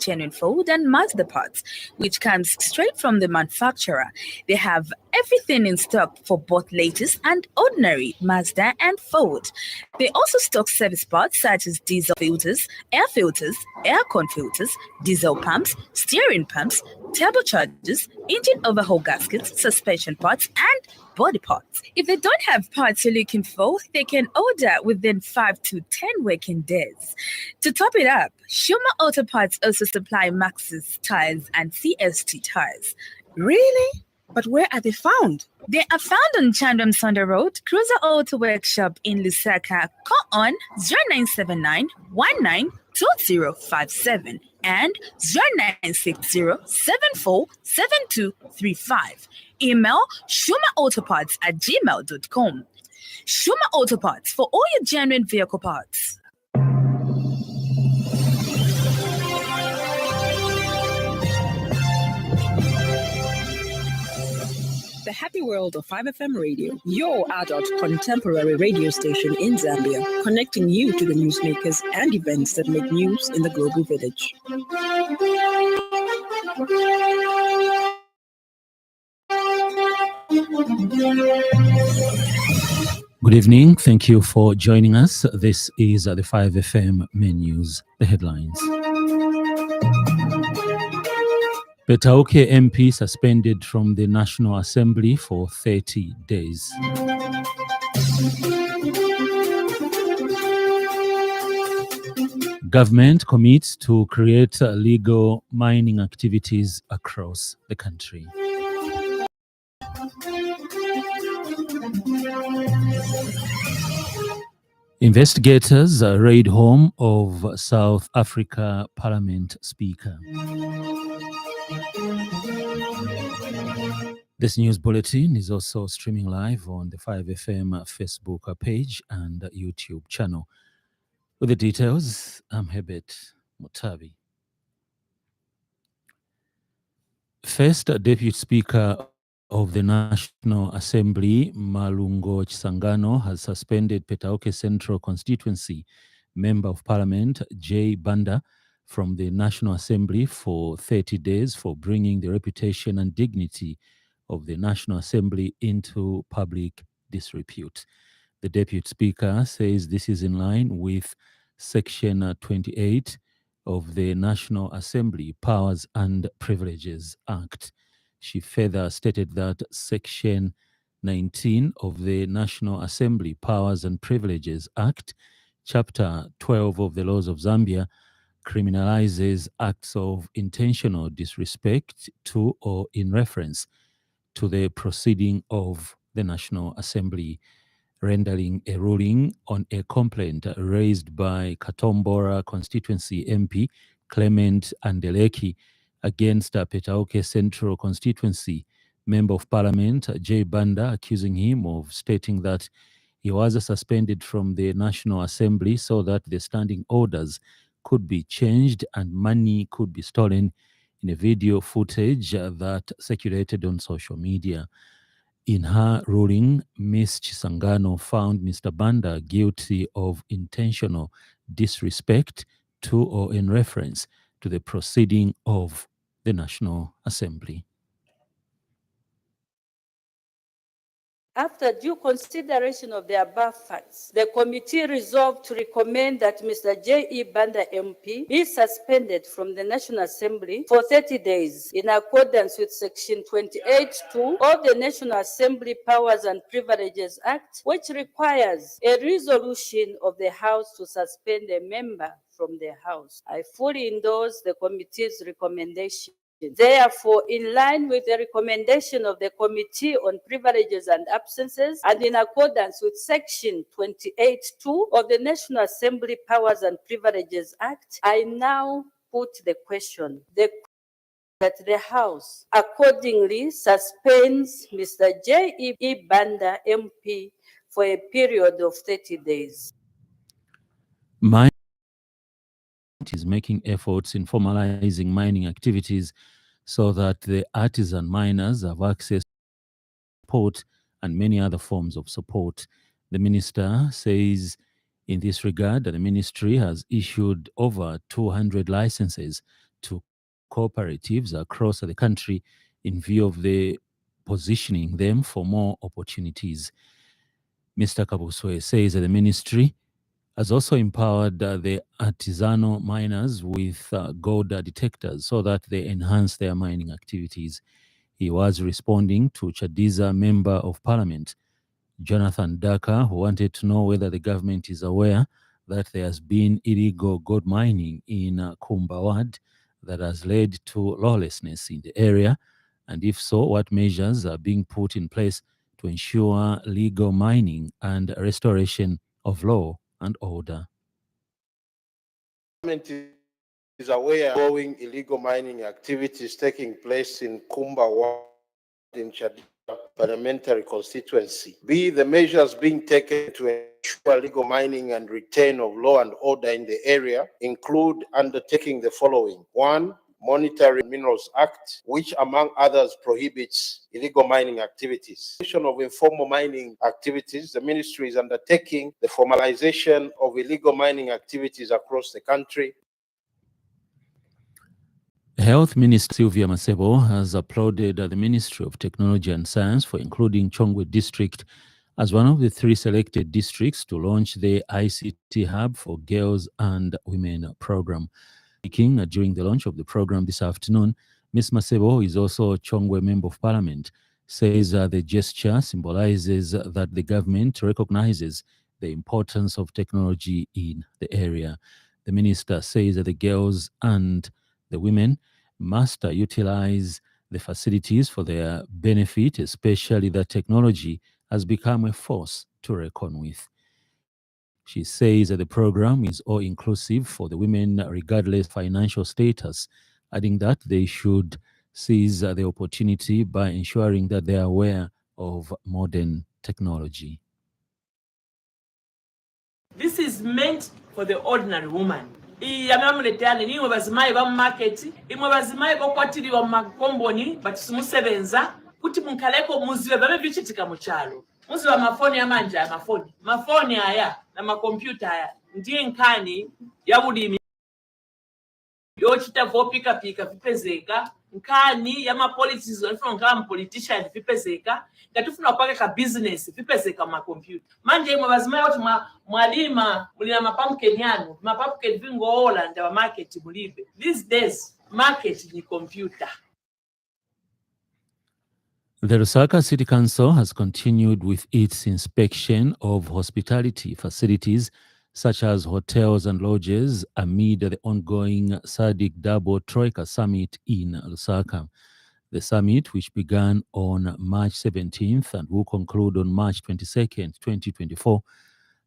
genuine Ford and Mazda parts, which comes straight from the manufacturer. They have everything in stock for both latest and ordinary Mazda and Ford. They also stock service parts such as diesel filters, air con filters, diesel pumps, steering pumps, turbochargers, engine overhaul gaskets, suspension parts, and body parts. If they don't have parts you're looking for, they can order within 5 to 10 working days. To top it up, Shuma Auto Parts also supply Maxxis tires and CST tires. Really? But where are they found? They are found on Chandram Sonda Road, Cruiser Auto Workshop in Lusaka. Call on 0979 192057 and 0960747235. Email shumaautoparts@gmail.com. Shuma Auto Parts for all your genuine vehicle parts. The happy world of 5FM Radio, your adult contemporary radio station in Zambia, connecting you to the newsmakers and events that make news in the global village. Good evening. Thank you for joining us. This is the 5FM main news, the headlines. Petauke MP suspended from the National Assembly for 30 days. Government commits to create legal mining activities across the country. Investigators raid home of South Africa Parliament Speaker. This news bulletin is also streaming live on the 5FM Facebook page and YouTube channel. With the details, I'm Herbert Mutabi. First, Deputy Speaker of the National Assembly, Malungo Chisangano, has suspended Petauke Central Constituency Member of Parliament, J. Banda, from the National Assembly for 30 days for bringing the reputation and dignity of the National Assembly into public disrepute. The Deputy Speaker says this is in line with Section 28 of the National Assembly Powers and Privileges Act. She further stated that Section 19 of the National Assembly Powers and Privileges Act, Chapter 12 of the Laws of Zambia, criminalizes acts of intentional disrespect to or in reference to the proceeding of the National Assembly, rendering a ruling on a complaint raised by Katombora constituency MP Clement Andeleki against Petauke Central Constituency Member of Parliament J. Banda, accusing him of stating that he was suspended from the National Assembly so that the standing orders could be changed and money could be stolen in a video footage that circulated on social media. In her ruling, Ms. Chisangano found Mr. Banda guilty of intentional disrespect to or in reference to the proceeding of the National Assembly. After due consideration of the above facts, the committee resolved to recommend that Mr. J.E. Banda MP be suspended from the National Assembly for 30 days in accordance with Section 28(2) of the National Assembly Powers and Privileges Act, which requires a resolution of the House to suspend a member from the House. I fully endorse the committee's recommendation. Therefore, in line with the recommendation of the Committee on Privileges and Absences, and in accordance with Section 28(2) of the National Assembly Powers and Privileges Act, I now put the question. That the House accordingly suspends Mr. J.E. Banda MP for a period of 30 days. Is making efforts in formalizing mining activities so that the artisan miners have access to support and many other forms of support. The minister says in this regard that the ministry has issued over 200 licenses to cooperatives across the country in view of the positioning them for more opportunities. Mr. Kabuswe says that the ministry has also empowered the artisanal miners with gold detectors so that they enhance their mining activities. He was responding to Chadiza Member of Parliament, Jonathan Daka, who wanted to know whether the government is aware that there has been illegal gold mining in Kumba Ward that has led to lawlessness in the area, and if so, what measures are being put in place to ensure legal mining and restoration of law and order. Government is aware of growing illegal mining activities taking place in Kumba Ward in Chadiza parliamentary constituency. B, the measures being taken to ensure legal mining and return of law and order in the area include undertaking the following. 1, Monetary Minerals Act, which among others prohibits illegal mining activities. Of informal mining activities, the ministry is undertaking the formalization of illegal mining activities across the country. Health Minister Sylvia Masebo has applauded the Ministry of Technology and Science for including Chongwe District as one of the 3 selected districts to launch the ICT Hub for Girls and Women program. Speaking during the launch of the program this afternoon, Ms. Masebo, who is also a Chongwe Member of Parliament, says the gesture symbolizes that the government recognizes the importance of technology in the area. The minister says that the girls and the women must utilize the facilities for their benefit, especially that technology has become a force to reckon with. She says that the program is all-inclusive for the women regardless of financial status, adding that they should seize the opportunity by ensuring that they are aware of modern technology. This is meant for the ordinary woman. Yamamuletane niwe bazimayi ba market, imwe bazimayi bokwatiriwa makomboni batisimusebenza kuti munkaleko muzibe babe bichitika mu kyalo. Muziba mafoni amanja mafoni aya na makompyuta aya ndiye nkani ya bulimi yochita vopika vipezeka nkani ya policies wanafuna kama politician vipezeka ngatufuna kupaka ka business vipezeka makompyuta manje imwe bazimayi watu mwalima mulina mapumpkin yanu mapumpkin vingola nda market mulibe. These days market ni computer. The Lusaka City Council has continued with its inspection of hospitality facilities such as hotels and lodges amid the ongoing SADC Double Troika Summit in Lusaka. The summit, which began on March 17th and will conclude on March 22nd, 2024,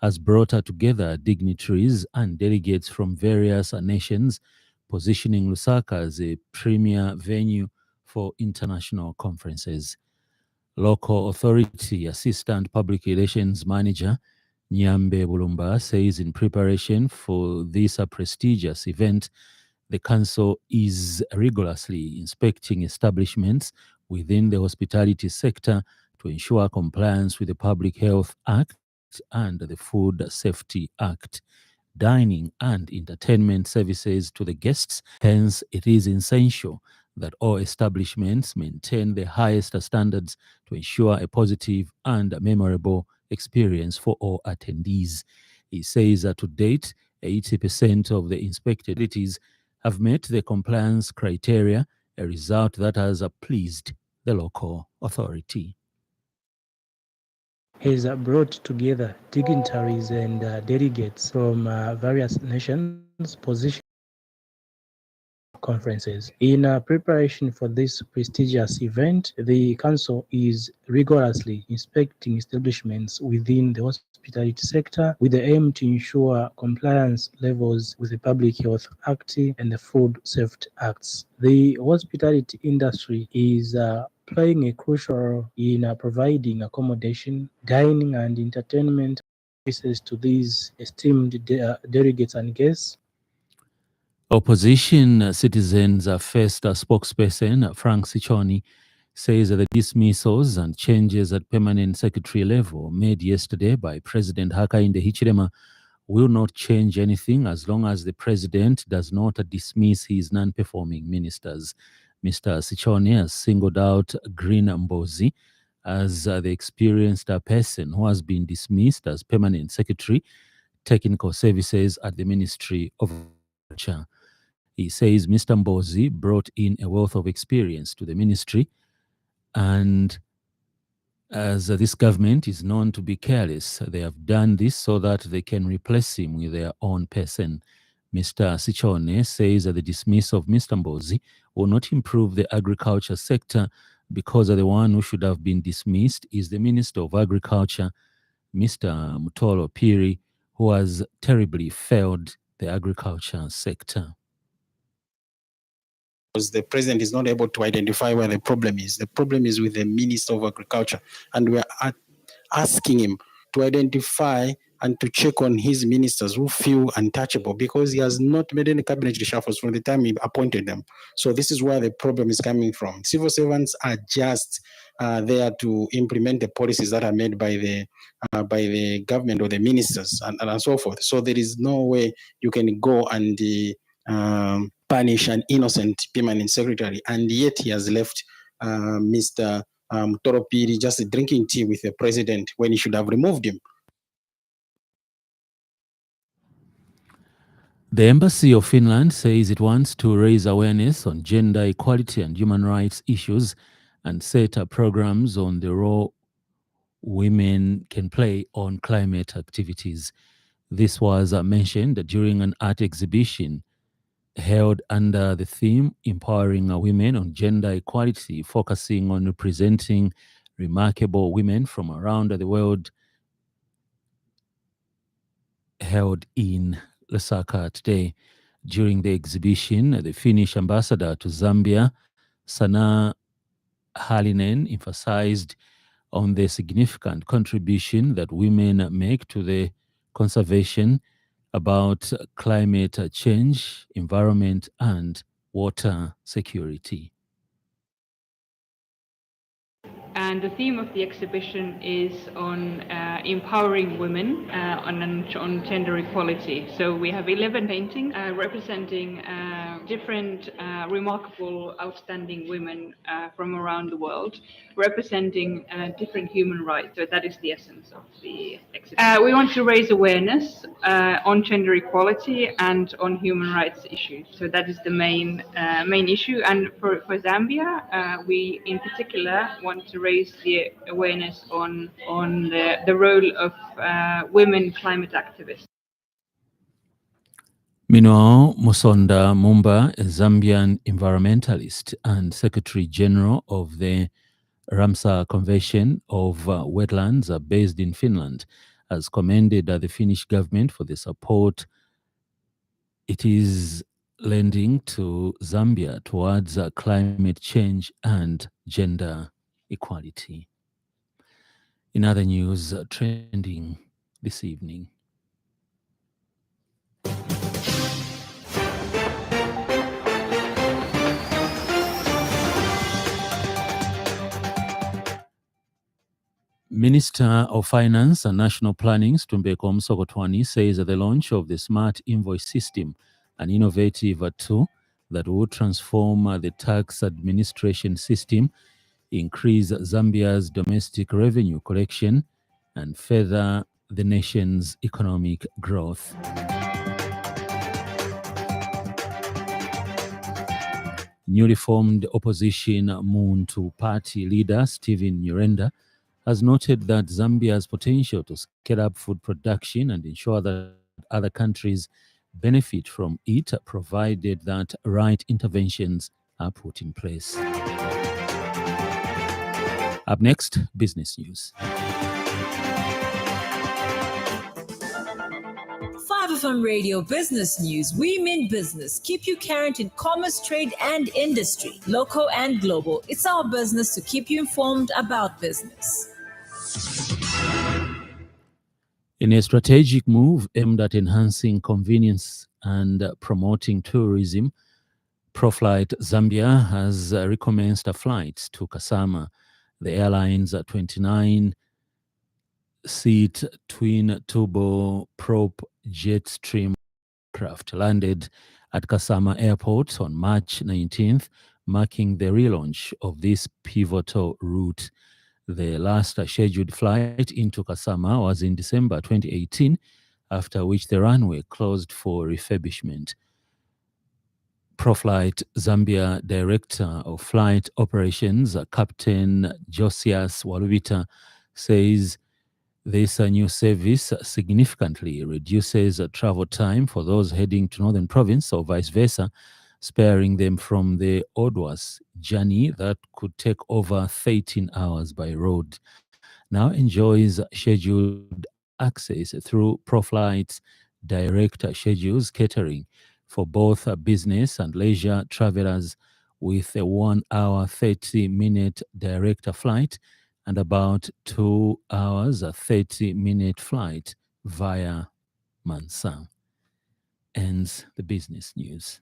has brought together dignitaries and delegates from various nations, positioning Lusaka as a premier venue for international conferences. Local Authority Assistant Public Relations Manager Nyambe Bulumba says in preparation for this prestigious event, the council is rigorously inspecting establishments within the hospitality sector to ensure compliance with the Public Health Act and the Food Safety Act. Dining and entertainment services to the guests, hence it is essential that all establishments maintain the highest standards to ensure a positive and memorable experience for all attendees. He says that to date, 80% of the inspected facilities have met the compliance criteria, a result that has pleased the local authority. Has brought together dignitaries and delegates from various nations positioned conferences. In preparation for this prestigious event, the Council is rigorously inspecting establishments within the hospitality sector with the aim to ensure compliance levels with the Public Health Act and the Food Safety Acts. The hospitality industry is playing a crucial role in providing accommodation, dining and entertainment services to these esteemed delegates and guests. Opposition Citizens First spokesperson Frank Sichoni says that the dismissals and changes at permanent secretary level made yesterday by President Hakainde Hichilema will not change anything as long as the president does not dismiss his non-performing ministers. Mr. Sichone has singled out Green Mbozi as the experienced person who has been dismissed as permanent secretary, technical services at the Ministry of Agriculture. He says Mr. Mbozi brought in a wealth of experience to the ministry, and as this government is known to be careless, they have done this so that they can replace him with their own person. Mr. Sichone says that the dismissal of Mr. Mbozi will not improve the agriculture sector because the one who should have been dismissed is the Minister of Agriculture, Mr. Mutolo Piri, who has terribly failed the agriculture sector. Because the president is not able to identify where the problem is. The problem is with the Minister of Agriculture, and we are asking him to identify and to check on his ministers who feel untouchable, because he has not made any cabinet reshuffles from the time he appointed them. So this is where the problem is coming from. Civil servants are just there to implement the policies that are made by the government or the ministers and so forth. So there is no way you can go and punish an innocent permanent secretary, and yet he has left Mr. Toropiri just drinking tea with the president when he should have removed him. The Embassy of Finland says it wants to raise awareness on gender equality and human rights issues and set up programs on the role women can play on climate activities. This was mentioned during an art exhibition held under the theme Empowering Women on Gender Equality, focusing on representing remarkable women from around the world, held in Lusaka today. During the exhibition, the Finnish ambassador to Zambia, Sanna Hallinen, emphasized on the significant contribution that women make to the conservation about climate change, environment, and water security. And the theme of the exhibition is on empowering women on gender equality. So we have 11 paintings representing different remarkable, outstanding women from around the world, representing different human rights. So that is the essence of the exhibition. We want to raise awareness on gender equality and on human rights issues. So that is the main issue. And for Zambia, we in particular want to raise the awareness on the role of women climate activists. Meanwhile, Musonda Mumba, a Zambian environmentalist and Secretary General of the Ramsar Convention of Wetlands based in Finland, has commended the Finnish government for the support it is lending to Zambia towards climate change and gender equality. In other news trending this evening, Minister of Finance and National Planning, Stumbeko Msokotwani, says that the launch of the Smart Invoice System, an innovative tool that will transform the tax administration system, increase Zambia's domestic revenue collection, and further the nation's economic growth. Newly formed opposition Muntu Party leader Stephen Nyirenda has noted that Zambia's potential to scale up food production and ensure that other countries benefit from it, provided that right interventions are put in place. Up next, business news. 5FM Radio Business News. We mean business. Keep you current in commerce, trade, and industry, local and global. It's our business to keep you informed about business. In a strategic move aimed at enhancing convenience and promoting tourism, ProFlight Zambia has recommenced flights to Kasama. The airline's 29-seat twin turbo prop Jetstream craft landed at Kasama Airport on March 19th, marking the relaunch of this pivotal route. The last scheduled flight into Kasama was in December 2018, after which the runway closed for refurbishment. ProFlight Zambia Director of Flight Operations, Captain Josias Walubita, says this new service significantly reduces travel time for those heading to Northern Province or vice versa, sparing them from the arduous journey that could take over 13 hours by road. Now enjoys scheduled access through ProFlight's direct schedules catering for both business and leisure travelers, with a 1 hour 30-minute direct flight and about 2 hours a 30-minute flight via Mansa. Ends the business news.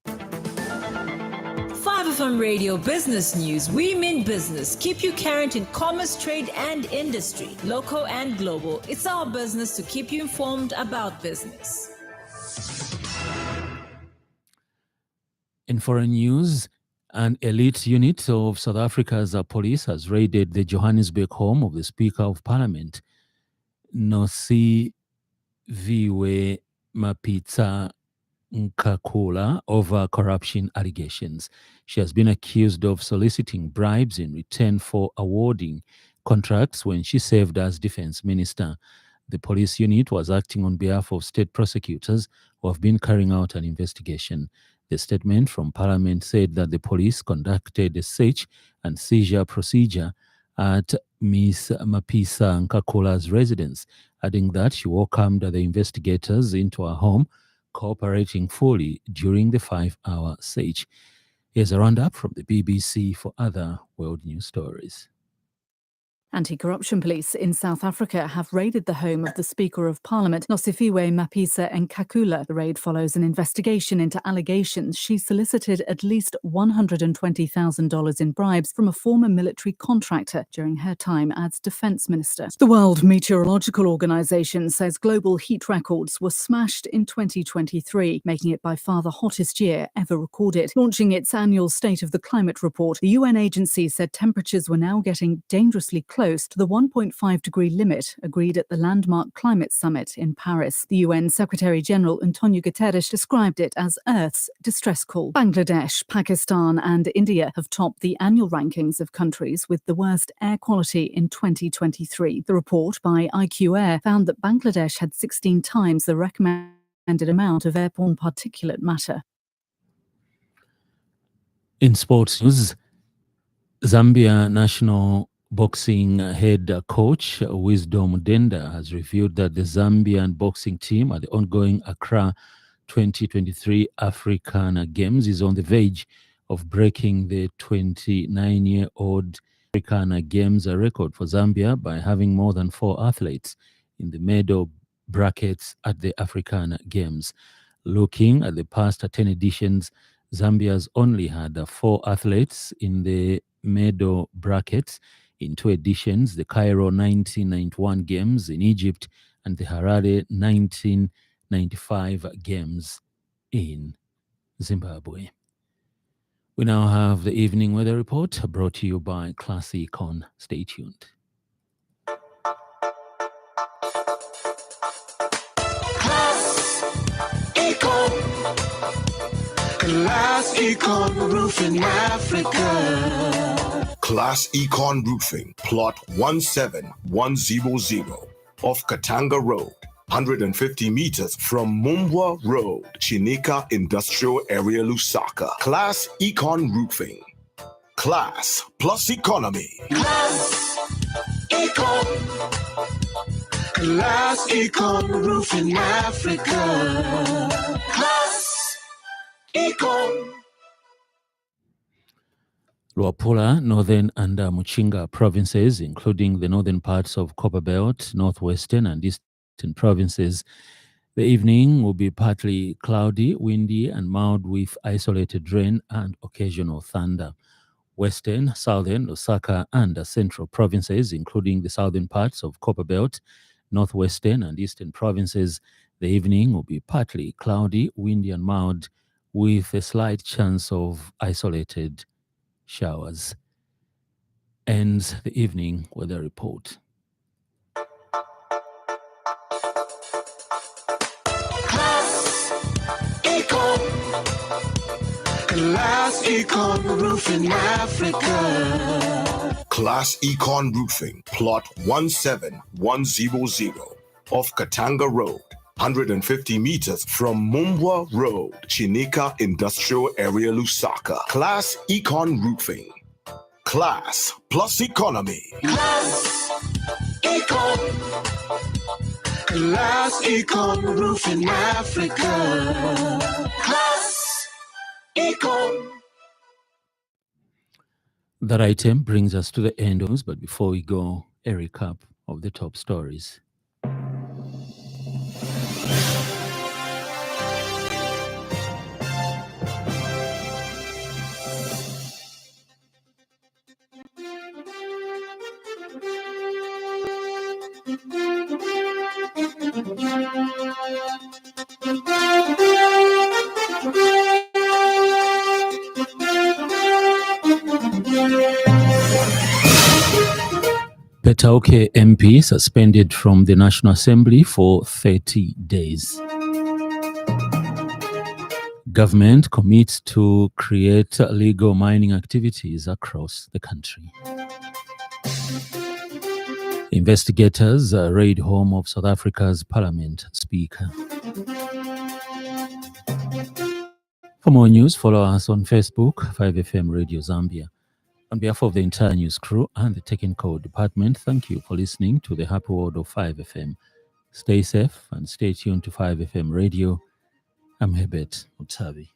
5FM Radio Business News. We mean business. Keep you current in commerce, trade, and industry, local and global. It's our business to keep you informed about business. In foreign news, an elite unit of South Africa's police has raided the Johannesburg home of the Speaker of Parliament, Nosiviwe Mapisa Nkakula, over corruption allegations. She has been accused of soliciting bribes in return for awarding contracts when she served as defense minister. The police unit was acting on behalf of state prosecutors who have been carrying out an investigation. The statement from Parliament said that the police conducted a search and seizure procedure at Ms. Mapisa Nkakula's residence, adding that she welcomed the investigators into her home, cooperating fully during the 5-hour search. Here's a roundup from the BBC for other world news stories. Anti-corruption police in South Africa have raided the home of the Speaker of Parliament, Nosiviwe Mapisa Nkakula. The raid follows an investigation into allegations she solicited at least $120,000 in bribes from a former military contractor during her time as defense minister. The World Meteorological Organization says global heat records were smashed in 2023, making it by far the hottest year ever recorded. Launching its annual State of the Climate report, the UN agency said temperatures were now getting dangerously close to the 1.5-degree limit agreed at the landmark climate summit in Paris. The UN Secretary-General Antonio Guterres described it as Earth's distress call. Bangladesh, Pakistan and India have topped the annual rankings of countries with the worst air quality in 2023. The report by IQ Air found that Bangladesh had 16 times the recommended amount of airborne particulate matter. In sports news, Zambia national boxing head coach Wisdom Denda has revealed that the Zambian boxing team at the ongoing Accra 2023 African Games is on the verge of breaking the 29-year-old African Games record for Zambia by having more than 4 athletes in the medal brackets at the African Games. Looking at the past 10 editions, Zambia's only had 4 athletes in the medal brackets in 2 editions, the Cairo 1991 Games in Egypt and the Harare 1995 Games in Zimbabwe. We now have the evening weather report brought to you by Class Econ. Stay tuned. Class Econ. Class Econ Roofing Africa. Class Econ Roofing, plot 17100 off Katanga Road, 150 meters from Mumbwa Road, Chinika Industrial Area, Lusaka. Class Econ Roofing. Class plus economy. Class Econ. Class Econ Roofing Africa. Class Econ. Luapula, Northern and Muchinga provinces, including the northern parts of Copperbelt, northwestern and eastern provinces. The evening will be partly cloudy, windy and mild with isolated rain and occasional thunder. Western, southern, Lusaka and central provinces, including the southern parts of Copperbelt, northwestern and eastern provinces. The evening will be partly cloudy, windy and mild, with a slight chance of isolated showers. Ends the evening weather report. Class Econ Roofing Africa. Class Econ Roofing, plot 17100 off Katanga Road, 150 meters from Mumbwa Road, Chinika Industrial Area, Lusaka. Class Econ Roofing. Class plus economy. Class Econ. Class Econ Roofing Africa. Class Econ. That item brings us to the end of news, but before we go, a recap of the top stories. Petauke MP suspended from the National Assembly for 30 days. Government commits to create legal mining activities across the country. Investigators raid home of South Africa's Parliament Speaker. For more news, follow us on Facebook, 5FM Radio Zambia. On behalf of the entire news crew and the technical department, thank you for listening to the Happy World of 5FM. Stay safe and stay tuned to 5FM Radio. I'm Herbert Mutabi.